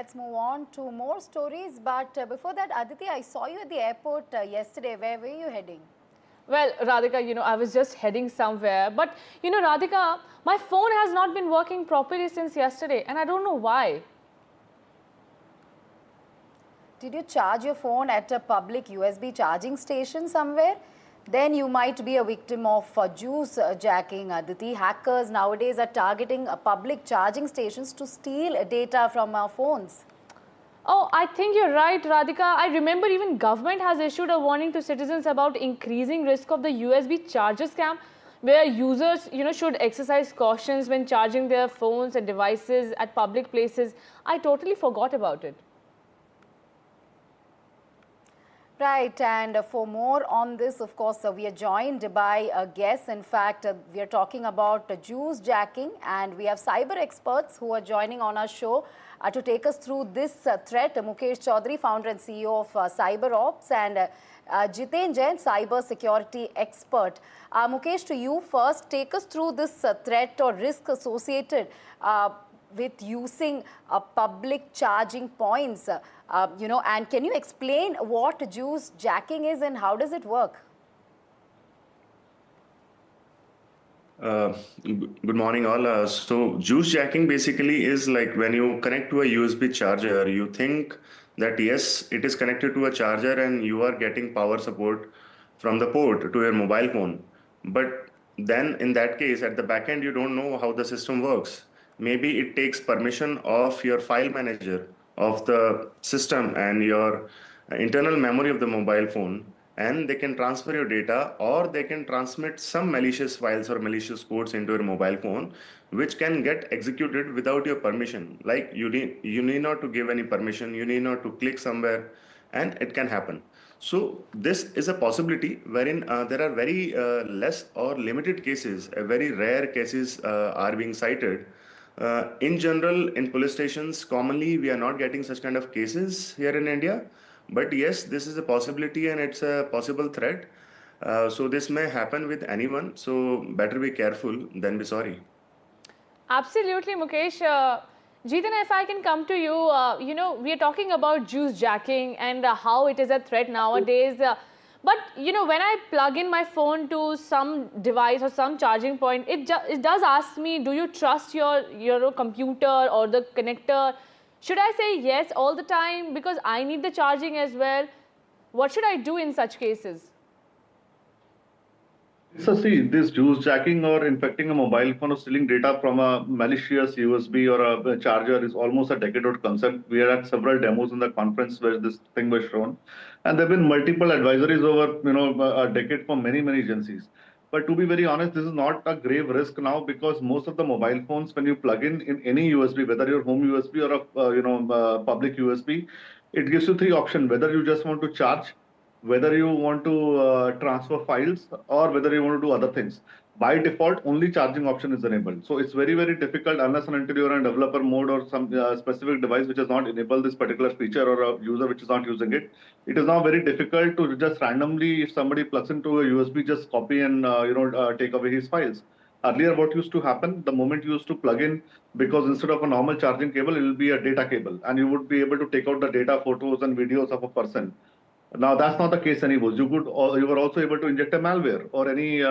let's move on to more stories. But before that, Aditi, I saw you at the airport yesterday. Where were you heading? Well, Radhika, I was just heading somewhere. But, Radhika, my phone has not been working properly since yesterday, and I don't know why. Did you charge your phone at a public USB charging station somewhere? Then you might be a victim of juice jacking, Aditi. Hackers nowadays are targeting public charging stations to steal data from our phones. Oh, I think you're right, Radhika. I remember even government has issued a warning to citizens about increasing risk of the USB charger scam, where users, should exercise cautions when charging their phones and devices at public places. I totally forgot about it. Right, and for more on this, of course, we are joined by a guest. In fact, we are talking about juice jacking, and we have cyber experts who are joining on our show to take us through this threat. Mukesh Chaudhary, founder and CEO of Cyber Ops, and Jiten Jain, cyber security expert. Mukesh, to you first, take us through this threat or risk associated with using public charging points, and can you explain what juice jacking is and how does it work? Good morning all. So juice jacking basically is like when you connect to a USB charger, you think that yes, it is connected to a charger and you are getting power support from the port to your mobile phone. But then in that case, at the back end, you don't know how the system works. Maybe it takes permission of your file manager of the system and your internal memory of the mobile phone, and they can transfer your data, or they can transmit some malicious files or malicious codes into your mobile phone, which can get executed without your permission. Like you need not to give any permission, you need not to click somewhere, and it can happen. So this is a possibility wherein there are very less or limited cases, very rare cases are being cited. In general, in police stations, commonly we are not getting such kind of cases here in India. But yes, this is a possibility and it's a possible threat. So this may happen with anyone. So better be careful than be sorry. Absolutely, Mukesh. Jiten, if I can come to you, we are talking about juice jacking and how it is a threat nowadays. But, when I plug in my phone to some device or some charging point, it does ask me, do you trust your computer or the connector? Should I say yes all the time because I need the charging as well? What should I do in such cases? So see, this juice jacking or infecting a mobile phone or stealing data from a malicious USB or a charger is almost a decade-old concept. We had several demos in the conference where this thing was shown, and there have been multiple advisories over a decade from many agencies. But to be very honest, this is not a grave risk now because most of the mobile phones, when you plug in any USB, whether your home USB or a public USB, it gives you three options: whether you just want to charge, whether you want to transfer files, or whether you want to do other things. By default, only charging option is enabled. So it's very difficult unless and until you're in developer mode or some specific device which has not enabled this particular feature, or a user which is not using it. It is now very difficult to just randomly, if somebody plugs into a USB, just copy and take away his files. Earlier, what used to happen, the moment you used to plug in, because instead of a normal charging cable, it will be a data cable, and you would be able to take out the data, photos, and videos of a person. Now that's not the case anymore. You were also able to inject a malware or any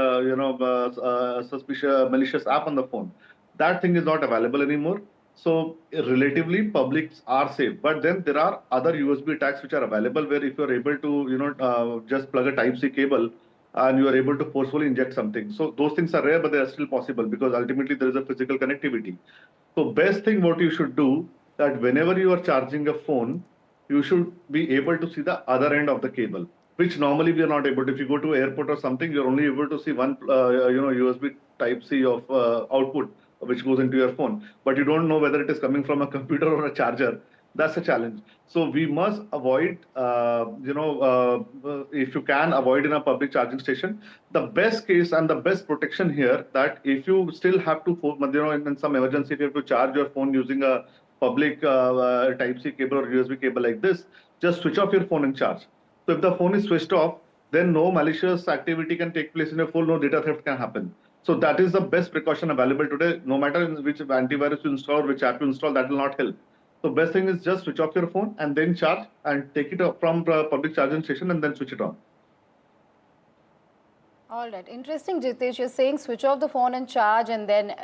suspicious malicious app on the phone. That thing is not available anymore. So relatively, publics are safe. But then there are other USB attacks which are available where if you are able to just plug a Type-C cable and you are able to forcefully inject something. So those things are rare, but they are still possible because ultimately there is a physical connectivity. So best thing what you should do, that whenever you are charging a phone, you should be able to see the other end of the cable, which normally we are not able to. If you go to airport or something, you're only able to see one, USB Type-C of output, which goes into your phone, but you don't know whether it is coming from a computer or a charger. That's a challenge. So we must avoid, if you can avoid in a public charging station. The best case and the best protection here, that if you still have to, in some emergency, if you have to charge your phone using a public Type-C cable or USB cable like this, just switch off your phone and charge. So if the phone is switched off, then no malicious activity can take place in your phone, no data theft can happen. So that is the best precaution available today. No matter which antivirus you install, which app you install, that will not help. So best thing is just switch off your phone and then charge and take it up from the public charging station and then switch it on. All right, interesting, Jitesh. You're saying switch off the phone and charge, and then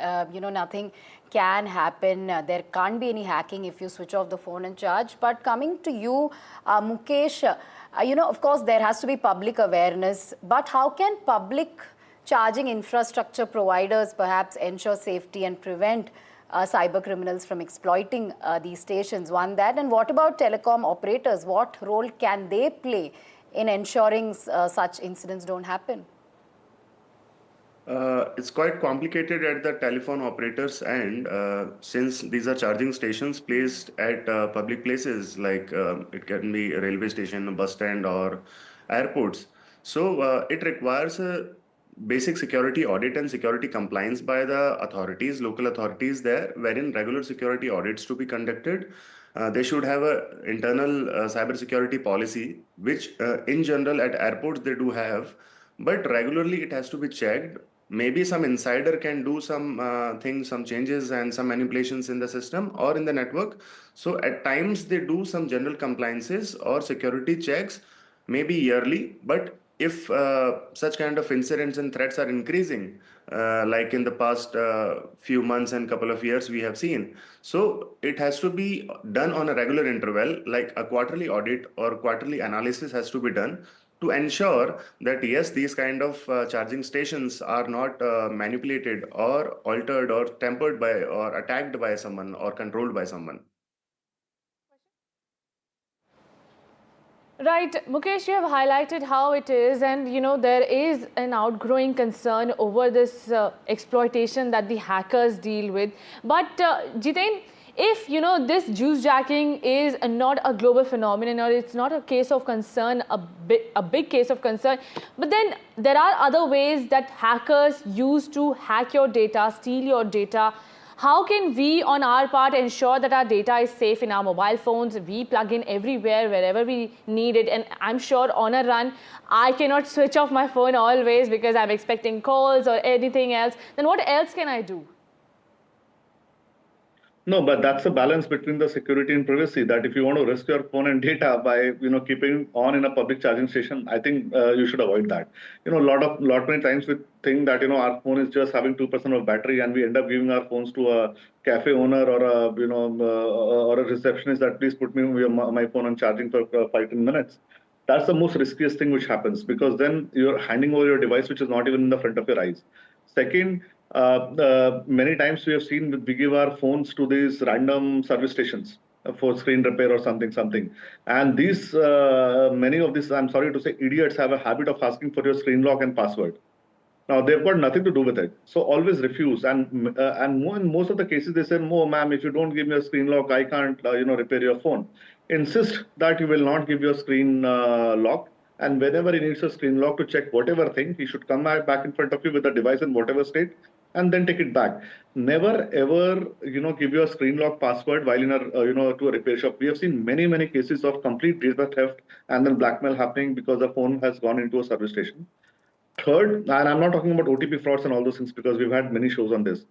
nothing can happen. There can't be any hacking if you switch off the phone and charge. But coming to you, Mukesh, of course, there has to be public awareness. But how can public charging infrastructure providers perhaps ensure safety and prevent cyber criminals from exploiting these stations? One that, and what about telecom operators? What role can they play in ensuring such incidents don't happen? It's quite complicated at the telephone operators end, since these are charging stations placed at public places like it can be a railway station, a bus stand, or airports. So it requires a basic security audit and security compliance by the authorities, local authorities there, wherein regular security audits to be conducted. They should have a internal cyber security policy, which in general at airports they do have, but regularly it has to be checked. Maybe some insider can do some things, some changes and some manipulations in the system or in the network. So at times they do some general compliances or security checks, maybe yearly. But if such kind of incidents and threats are increasing, like in the past few months and couple of years we have seen, so it has to be done on a regular interval, like a quarterly audit or quarterly analysis has to be done to ensure that yes, these kind of charging stations are not manipulated or altered or tempered by or attacked by someone or controlled by someone. Right, Mukesh, you have highlighted how it is, and there is an outgrowing concern over this exploitation that the hackers deal with. But Jiten, if this juice jacking is not a global phenomenon, or it's not a case of concern, a big case of concern, but then there are other ways that hackers use to hack your data, steal your data. How can we on our part ensure that our data is safe in our mobile phones? We plug in everywhere, wherever we need it. And I'm sure on a run, I cannot switch off my phone always because I'm expecting calls or anything else. Then what else can I do? No, but that's a balance between the security and privacy. That if you want to risk your phone and data by keeping on in a public charging station, I think you should avoid that. Lot many times we think that our phone is just having 2% of battery, and we end up giving our phones to a cafe owner or a or a receptionist that please put me my phone on charging for 5-10 minutes. That's the most riskiest thing which happens, because then you're handing over your device which is not even in the front of your eyes. Second, many times we have seen we give our phones to these random service stations for screen repair or something. And these, many of these, I'm sorry to say, idiots have a habit of asking for your screen lock and password. Now they've got nothing to do with it, so always refuse. And in most of the cases they say, "Oh, ma'am, if you don't give me a screen lock, I can't, repair your phone." Insist that you will not give your screen lock, and whenever he needs a screen lock to check whatever thing, he should come back in front of you with the device in whatever state, and then take it back. Never ever, give your screen lock password while in a, to a repair shop. We have seen many cases of complete data theft and then blackmail happening because the phone has gone into a service station. Third, and I'm not talking about OTP frauds and all those things because we've had many shows on this.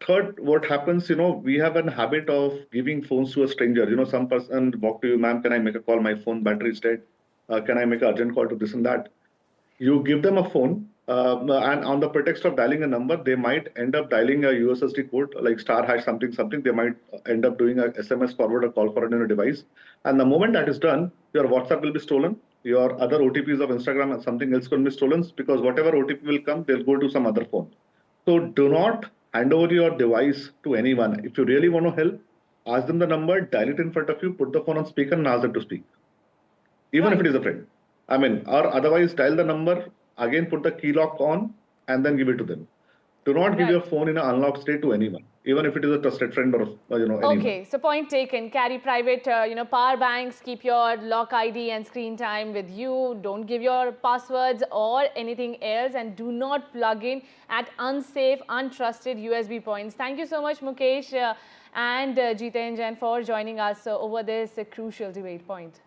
Third, what happens, we have a habit of giving phones to a stranger. Some person walk to you, "Ma'am, can I make a call? My phone battery is dead. Can I make an urgent call to this and that?" You give them a phone, and on the pretext of dialing a number, they might end up dialing a USSD code like *# something. They might end up doing a SMS forward or call forward on a device. And the moment that is done, your WhatsApp will be stolen. Your other OTPs of Instagram and something else will be stolen, because whatever OTP will come, they'll go to some other phone. So do not hand over your device to anyone. If you really want to help, ask them the number, dial it in front of you, put the phone on speaker and ask them to speak. Even if it is a friend. I mean, or otherwise dial the number, again put the key lock on, and then give it to them. Do not give your phone in an unlocked state to anyone, even if it is a trusted friend or anyone. Okay, so point taken. Carry private, power banks. Keep your lock ID and screen time with you. Don't give your passwords or anything else, and do not plug in at unsafe, untrusted USB points. Thank you so much, Mukesh and Jiten Jain, for joining us over this crucial debate point.